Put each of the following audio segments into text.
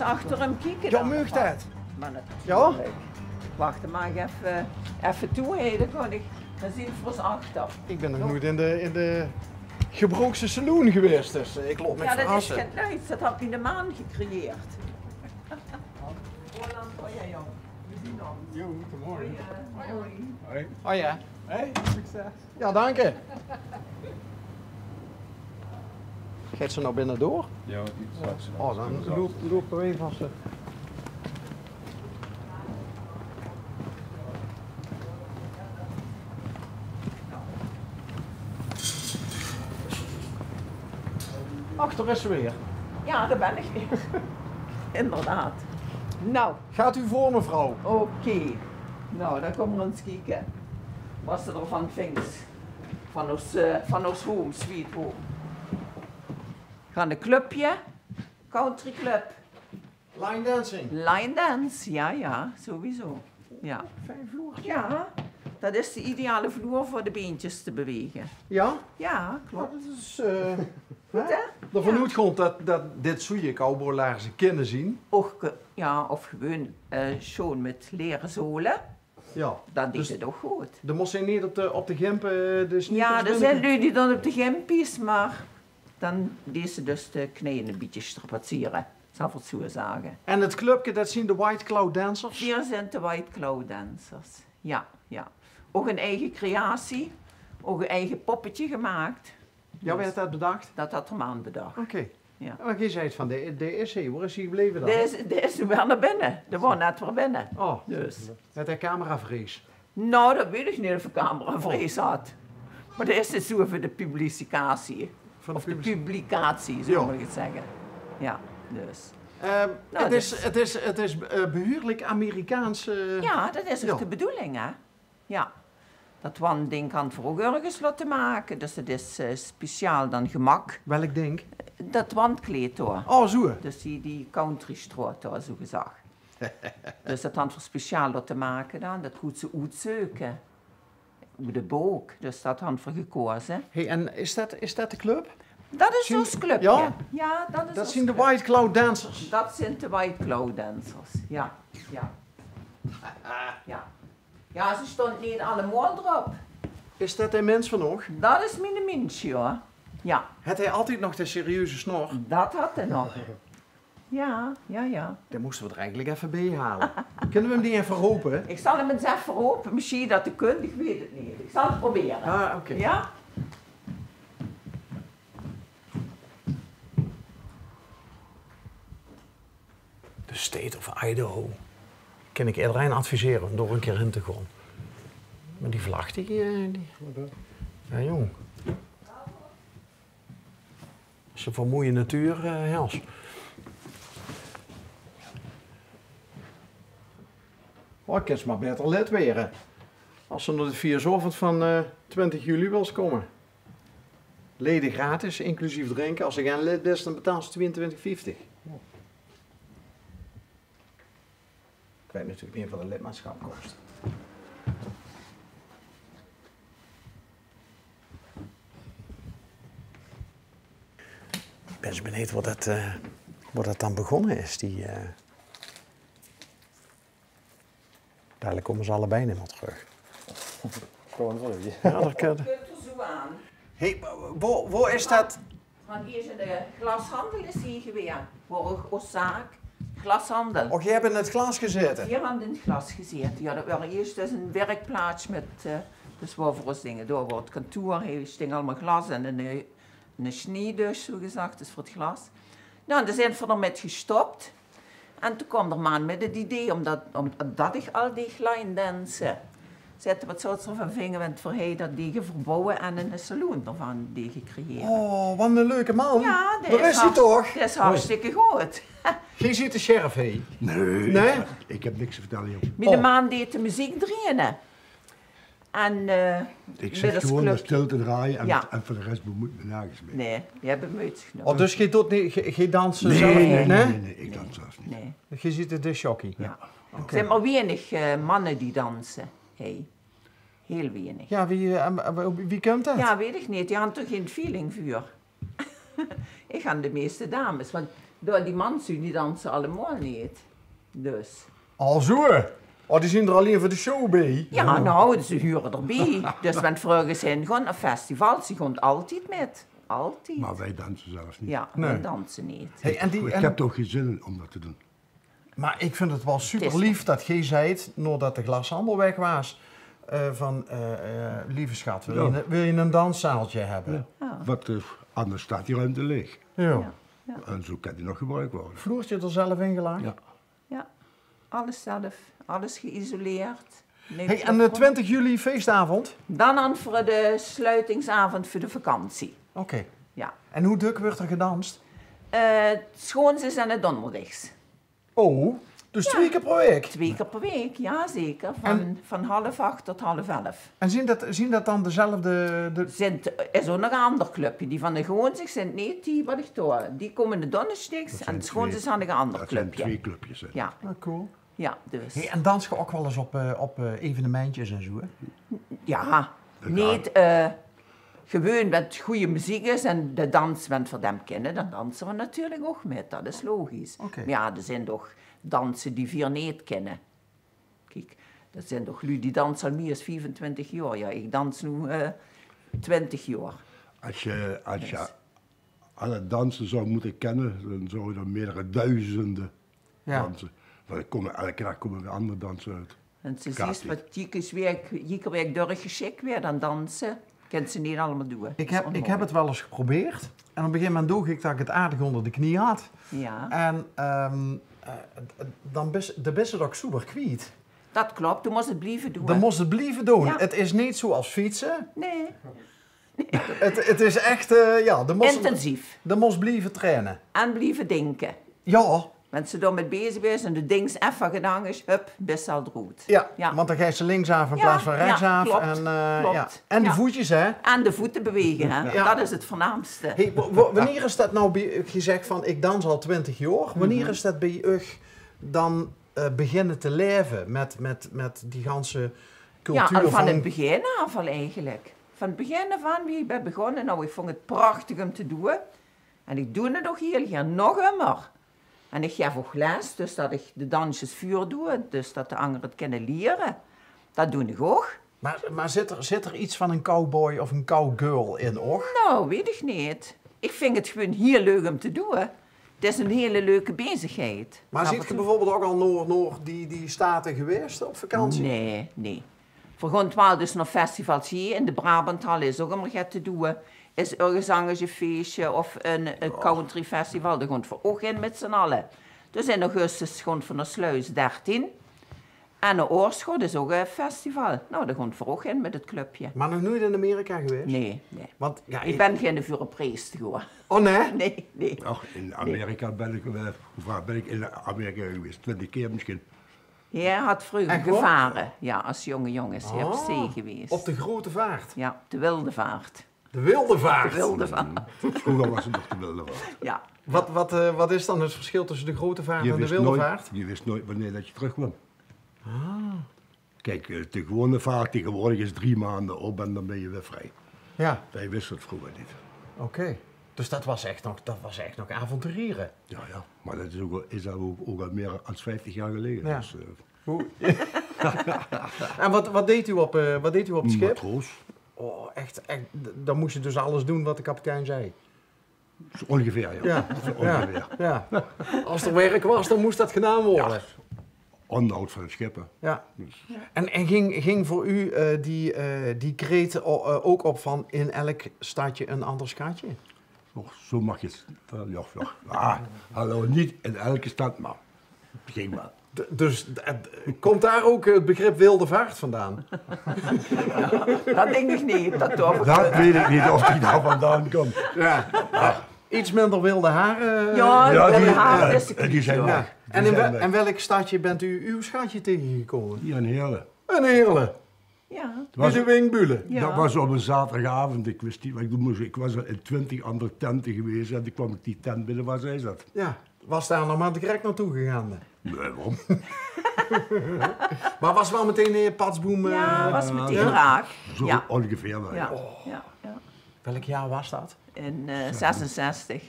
achter hem kijken. Ja, mag dat? Maar natuurlijk. Ja? Wacht, maar even toe, hé, dan kan ik. Dan zie ik voor ons achter. Ik ben nog nooit in de gebroekse saloon geweest, dus ik loop met Ja, dat is verrassen. geen Duits, dat heb je in de maan gecreëerd. Roland, oh ja, jong. We zien ons. Jo, goedemorgen. Hoi. Hoi. Oh ja. Hey, succes. Ja, dank je. Gaat ze nou binnen door? Ja, die straks. Oh, dan lopen we even als ze... Achter is ze weer. Ja, daar ben ik weer. Inderdaad. Nou, Gaat u voor, mevrouw? oké. Nou, dan komen we eens kijken wat ze ervan vindt. Van ons home, sweet home. Gaan een clubje, country club. Line dancing. Line dance, ja, sowieso. Ja. Fijn vloertje. Ja, dat is de ideale vloer voor de beentjes te bewegen. Ja? Ja, Nou, klopt. dat is... Goed, hè? Daarvan uitgaand dat dit zoeie cowboylaarzen kunnen zien. Of gewoon schoon met leren zolen. Ja. Dat Dus is het ook goed. dan moest hij niet op de gemp de sneakers Ja, er zijn binnen- lui die dan op de gempies, maar dan deze dus de knieën een beetje strapazieren. Zal ik het zo zeggen. En het clubje, dat zien de White Cloud Dancers. Hier zijn de White Cloud Dancers. Ja. Ook een eigen creatie. Ook een eigen poppetje gemaakt. Ja, wie had dat bedacht? Dat had de man bedacht. Oké. Ja. Maar je zei het van, de is hij. Waar is hij gebleven dan? Deze is nu weer naar binnen. De was net weer binnen. Oh, Dus. met hij cameravrees. Nou, dat weet ik niet of ik cameravrees had. Maar dat is het zo voor de publicatie. Van Of de publicatie, zo Ja. moet ik het zeggen. Ja, dus. Het is behoorlijk Amerikaans. Ja, dat is ook ja. de bedoeling, hè? Ja. Dat one ding kan voor ergens laten maken, dus dat is speciaal dan gemak. Welk denk? Dat wandkleed hoor. Oh, zo. Dus die country straat hoor, zo gezegd. Dus dat dan voor speciaal laten maken dan, dat goed ze uitzoeken. De boek, dus dat had voor gekozen. Hey, en is dat de club? Dat is Zien- ons clubje. ja? Ja, dat is Dat ons zien de club. White Cloud Dancers. Dat zijn de White Cloud Dancers. Ja. Ja, ze stond niet allemaal erop. Is dat een mens van nog? Dat is mijn mensje hoor. Ja, Had hij altijd nog de serieuze snor? dat had hij nog. Ja. Dan moesten we er eigenlijk even bij halen. Kunnen we hem niet even ropen? Ik zal hem eens even open. Misschien dat ik kunt, ik weet het niet. Ik zal het proberen. Ah, oké. Ja? De State of Idaho. Kan ik iedereen adviseren om door een keer in te gaan. Maar die vlag, die... Ja, jong. Dat is een voor mooie natuur, Hels. Oh, ik kan ze maar beter lid weren. Als ze naar de 4 avond van 20 juli wil komen. Leden gratis, inclusief drinken. Als ze geen lid is, dan betaal ze 22,50. Ik weet natuurlijk niet wat een lidmaatschap kost. Ik ben eens benieuwd wat dat dan begonnen is. Dadelijk komen ze allebei niet meer terug. Gewoon voor je. Ja, dat kan. Je kunt er zo aan. Hey, waar is dat? Want hier is de glashandel is hier geweest. Voor een zaak. Glashandel. Och, jij hebt in het glas gezeten. Hier aan het glas gezeten. Ja, dat was eerst dus een werkplaats met, dus waar voor ons dingen door wordt. Kantoor, hier sting allemaal glas en een snee dus, zo gezegd, dus voor het glas. Nou, daar zijn we er met gestopt. En toen kwam er man met het idee, omdat ik al die line dansen, zetten wat soort van vingen want voor hij dat die verbouwen en een saloon ervan die gecreëerd. Oh, wat een leuke man. Ja, Daar is hij toch? Dat is hartstikke goed. Geen ziet de sheriff, hé. Nee. Nee? Ik heb niks te vertellen, joh. Mijn man deed de muziek draaien. En Ik zeg gewoon naar stil te draaien en, Ja. en voor de rest bemoeit me nergens mee. Nee, die hebben me genomen. Oh, dus je doet niet, je dansen Nee, zelf nee, niet, nee, ik dans zelfs niet. Nee. Je ziet het de jockey. Ja. Er zijn maar weinig mannen die dansen. Hey. Heel weinig. Ja, wie komt dat? Ja, weet ik niet. Die hadden toch geen feeling voor. Ik ga de meeste dames. Want Door die mensen die dansen allemaal niet. Dus. Al zo. Oh, die zijn er alleen voor de show bij. Ja, nou, ze huren erbij. Dus wenn vroeger zijn gewoon naar festivals, die gaan altijd met. Altijd. Maar wij dansen zelfs niet. Ja, Nee. wij dansen niet. Hey, Ik heb toch geen zin om dat te doen. Maar ik vind het wel super lief dat jij zei, nadat de glashandel weg was, lieve schat, wil je een danszaaltje hebben? Ja. Wat anders staat die ruimte leeg. Ja. Ja. En zo kan die nog gebruikt worden. Vloertje er zelf in gelegd? Ja. Ja, alles zelf, alles geïsoleerd. Nee, Hey, en de 20 juli feestavond? Dan aan voor de sluitingsavond voor de vakantie. Oké. Ja. En hoe druk wordt er gedanst? Schoonzus en het donderdags. Oh, dus 2 keer per week? 2 keer per week, ja zeker. Van 7:30 tot 7:30. En zien dat dan dezelfde... Is ook nog een ander clubje. Die van de Goonzig zijn niet die wat ik doe. Die komen de donderdags en de Schoonzus aan een ander Dat zijn clubje. 2 clubjes. Hè. Ja, Ah, cool. ja, dus. Hey, en dans je ook wel eens op evenementjes en zo, hè? Ja, niet gewoon met goede muziek is en de dans bent voor them kennen, dan dansen we natuurlijk ook met, dat is logisch. Oké. Maar ja, er zijn toch dansen die vier niet kennen. Kijk, dat zijn toch jullie die dansen al meer dan 25 jaar. Ja, ik dans nu 20 jaar. Als je alle dansen zou moeten kennen, dan zou je er meerdere duizenden dansen. Want elke dag komen weer andere dansen uit. En ze Gaat ziet wat jieker week doorgeschikt weer dan dansen. Kan ze niet allemaal doen. Ik heb het wel eens geprobeerd. En op een gegeven moment doe ik dat ik het aardig onder de knie had. Ja, En dan de best het ook super kwijt. dat klopt. Toen moest het blijven doen. Dan moest het blijven doen. Ja. Het is niet zoals fietsen. Nee, Het is echt, intensief. de moest blijven trainen. En blijven denken. Ja, Als ze daar met bezig is en de dings even gedaan is, hup, best al goed. ja, want dan ga je ze linksaf in Ja, plaats van ja, rechtsaf. klopt, En, klopt. ja. En die Ja. voetjes, hè? En de voeten bewegen, hè? Ja. Dat is het voornaamste. Hey, wanneer is dat nou bij u gezegd van ik dans al 20 jaar? Wanneer is dat bij u dan beginnen te leven met die ganse cultuur Ja, al van het begin af al eigenlijk. Van het begin af aan wie ik ben begonnen. Nou, ik vond het prachtig om te doen. En ik doe het nog heel graag nog immer. En ik geef ook les, dus dat ik de dansjes vuur doe, dus dat de anderen het kunnen leren. Dat doe ik ook. Maar zit er iets van een cowboy of een cowgirl in, och? Nou, weet ik niet. Ik vind het gewoon heel leuk om te doen. Het is een hele leuke bezigheid. Maar Af zit en je toe- bijvoorbeeld ook al naar die staten geweest op vakantie? Nee, nee. We gaan wel dus naar festivals hier. In de Brabanthal is ook om te doen. Is ergens een feestje of een country festival. Daar gaan we ook in met z'n allen. Dus in augustus gaan we naar Sluis 13. En in Oorschot is ook een festival. Nou, daar gaan we ook in met het clubje. Maar nog nooit in Amerika geweest? Nee. Want, ja, Ik ben geen vuurprijs gewoon. Oh nee? Nee. Ach, in Amerika ben ik, hoe vaak ben ik in Amerika geweest? 20 keer misschien. Jij had vroeger Echt waar? gevaren. Ja, als jonge jongens. Je hebt zee geweest. Op de grote vaart. Ja, de wilde vaart. De wilde vaart. De wilde vaart. Vroeger was het nog de wilde vaart. Ja. Wat is dan het verschil tussen de grote vaart en de wilde vaart? Je wist nooit wanneer dat je terugkwam. Kijk, de gewone vaart tegenwoordig is 3 maanden op en dan ben je weer vrij. Ja, Wij wisten het vroeger niet. oké. Dus dat was echt nog avonturieren. Ja, maar dat is ook al meer dan 50 jaar geleden. Ja. Dus, En wat deed u op het schip? matroos, Oh, echt, dan moest je dus alles doen wat de kapitein zei. zo ongeveer, ja. Ja, Zo ongeveer. ja. Als er werk was, dan moest dat gedaan worden. Onderhoud van het schip, hè. Ja. En ging voor u die kreet ook op van in elk stadje een ander schatje? Och, zo mag je het. Hallo, niet in elke stad, maar ging wel. Dus komt daar ook het begrip wilde vaart vandaan? Dat denk ik niet. Dat weet ik niet of die daar vandaan komt. Ja. Iets minder wilde haren. Ja, Ja, wilde haar is die zijn ja. weg. En Die zijn weg. in welk stadje bent u uw schatje tegengekomen? Hier in Heerlen. Een Heerlen. Ja. Bij de Wingbulen. Ja. Dat was op een zaterdagavond. Ik wist niet wat ik doen moest. Ik was al in 20 andere tenten geweest en toen kwam ik die tent binnen waar zij zat. Ja. Was daar nog maar direct naartoe gegaan? Nee, waarom? Maar was wel meteen Patsboom... Ja, was meteen ja? raak. Zo Ja. ongeveer wel. Ja. Ja. Ja. Welk jaar was dat? In 66.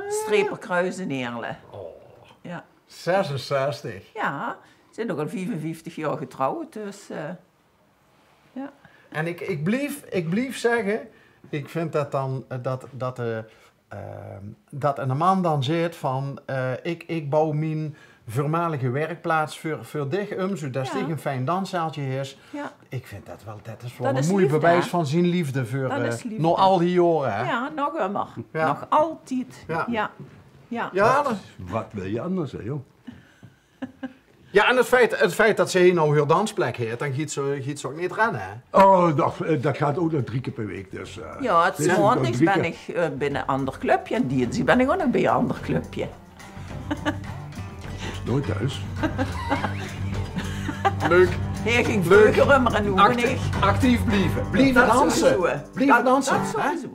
Streperkruis in Eerle. Oh. Ja. 66. Ja, ze zijn ook al 55 jaar getrouwd, dus ja. En ik blief zeggen, ik vind dat dan, dat een man dan zegt van, ik bouw mijn voormalige werkplaats voor dich zodat Ja. dit een fijn danszaaltje is. Ja. Ik vind dat wel, dat is wel Dat een is mooi liefde, bewijs hè? van zijn liefde voor Dat is liefde. nog al die jaren. Hè? Ja, nog immer. Ja. Nog altijd. Ja. Ja. Ja. Ja, Wat wil je anders, hè, joh? ja, en het feit dat ze hier nou heel dansplek heeft, dan giet ze ook niet rennen. Hè? Oh, dat gaat ook nog 3 keer per week, dus... Ja, het dit is maandags nog 3 ben keer. ik binnen een ander clubje en dinsdag ben ik ook nog bij een ander clubje. Nooit thuis. Leuk. Hij ging Leuk. vroeger maar en nu niet. Actief blijven. Blijven Dat dansen. sowieso. Blijven Dat dansen. hè? sowieso.